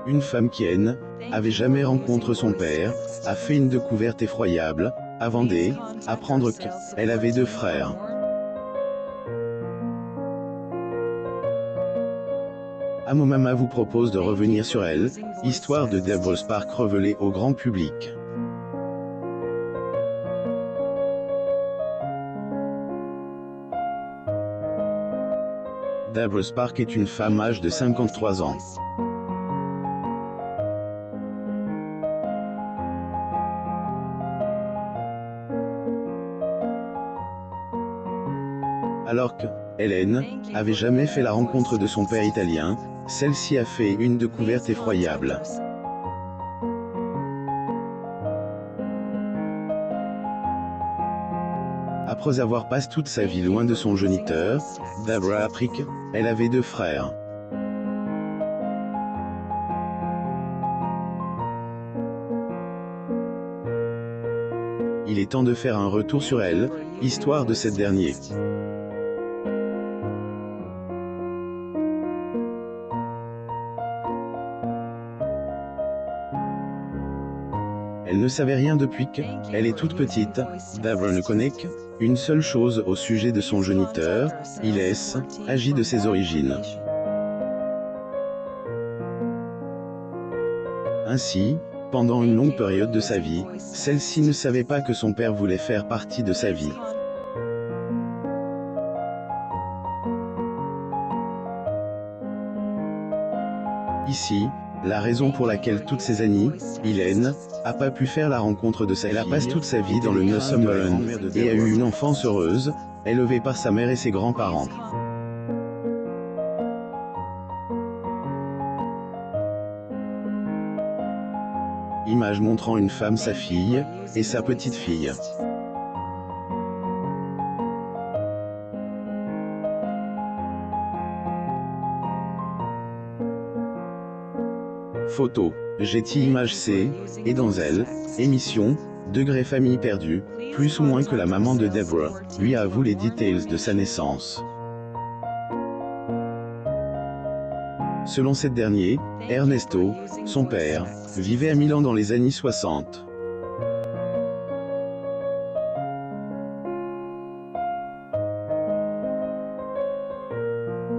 Une femme qui avait jamais rencontré son père, a fait une découverte effroyable, avant d'apprendre qu'elle avait deux frères. Amomama vous propose de revenir sur elle, histoire de Deborah Spark révélée au grand public. Deborah Spark est une femme âgée de 53 ans. Alors que Hélène avait jamais fait la rencontre de son père italien, celle-ci a fait une découverte effroyable. Après avoir passé toute sa vie loin de son géniteur, Deborah a appris qu'elle avait deux frères. Il est temps de faire un retour sur elle, histoire de cette dernière. Elle ne savait rien depuis qu'elle est toute petite. Deborah ne connaît qu'une seule chose au sujet de son géniteur, il agit de ses origines. Ainsi, pendant une longue période de sa vie, celle-ci ne savait pas que son père voulait faire partie de sa vie. Ici, la raison pour laquelle toutes ces années, Hélène a pas pu faire la rencontre de sa fille. Elle a passé toute sa vie dans le Northumberland et a eu une enfance heureuse, élevée par sa mère et ses grands-parents. Image montrant une femme, sa fille, et sa petite fille. Photo, Getty Images C, et dans elle, émission, Degré famille perdue, plus ou moins que la maman de Deborah, lui avoue les details de sa naissance. Selon cette dernière, Ernesto, son père, vivait à Milan dans les années 60.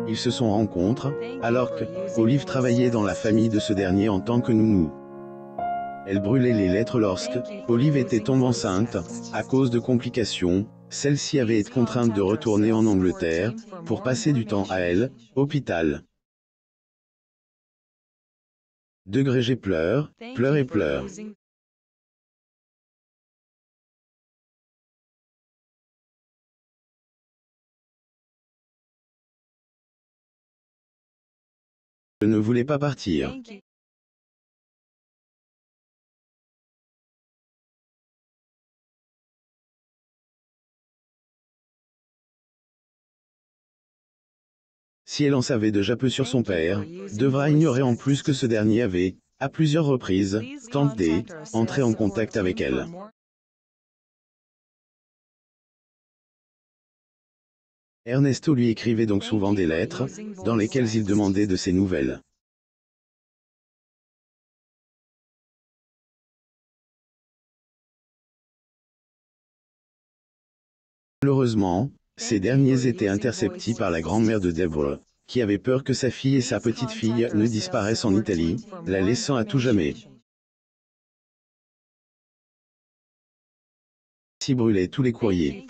Ils se sont rencontrés, alors que Olive travaillait dans la famille de ce dernier en tant que nounou. Elle brûlait les lettres lorsque Olive était tombée enceinte. À cause de complications, celle-ci avait été contrainte de retourner en Angleterre, pour passer du temps à elle, hôpital. Degré pleure, pleure et pleure. Je ne voulais pas partir. Si elle en savait déjà peu sur son père, devra ignorer en plus que ce dernier avait, à plusieurs reprises, tenté d'entrer en contact avec elle. Ernesto lui écrivait donc souvent des lettres, dans lesquelles il demandait de ses nouvelles. Malheureusement, ces derniers étaient interceptés par la grand-mère de Deborah, qui avait peur que sa fille et sa petite-fille ne disparaissent en Italie, la laissant à tout jamais. S'y brûlait tous les courriers.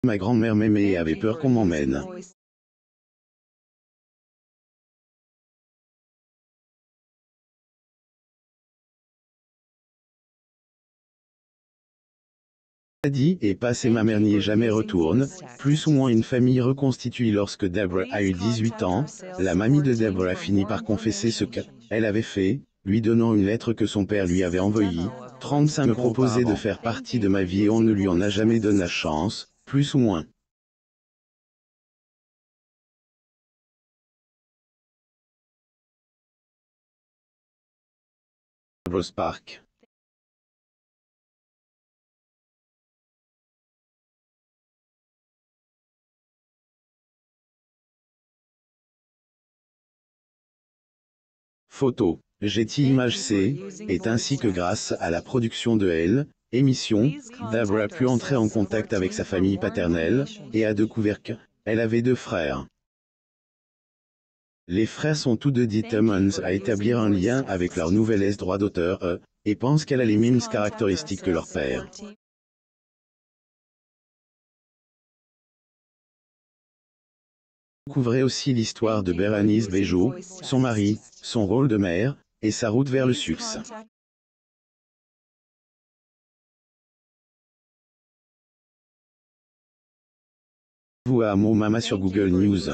Ma grand-mère m'aimait et avait peur qu'on m'emmène. A dit et passe et ma mère n'y est jamais retourne, plus ou moins une famille reconstituée lorsque Deborah a eu 18 ans, la mamie de Deborah finit par confesser ce qu'elle avait fait, lui donnant une lettre que son père lui avait envoyée. 35 me proposait de faire partie de ma vie et on ne lui en a jamais donné la chance, plus ou moins. Deborah Spark. Photo. Getty Images C. Est ainsi que grâce à la production de L. Émission, Deborah a pu entrer en contact avec sa famille paternelle, et a découvert qu'elle avait 2 frères. Les frères sont tous deux determined à établir un lien avec leur nouvelle droit d'auteur, et pensent qu'elle a les mêmes caractéristiques que leur père. Découvrez aussi l'histoire de Bérénice Bejo, son mari, son rôle de mère, et sa route vers le succès. Vous à Mo Mama sur Google News.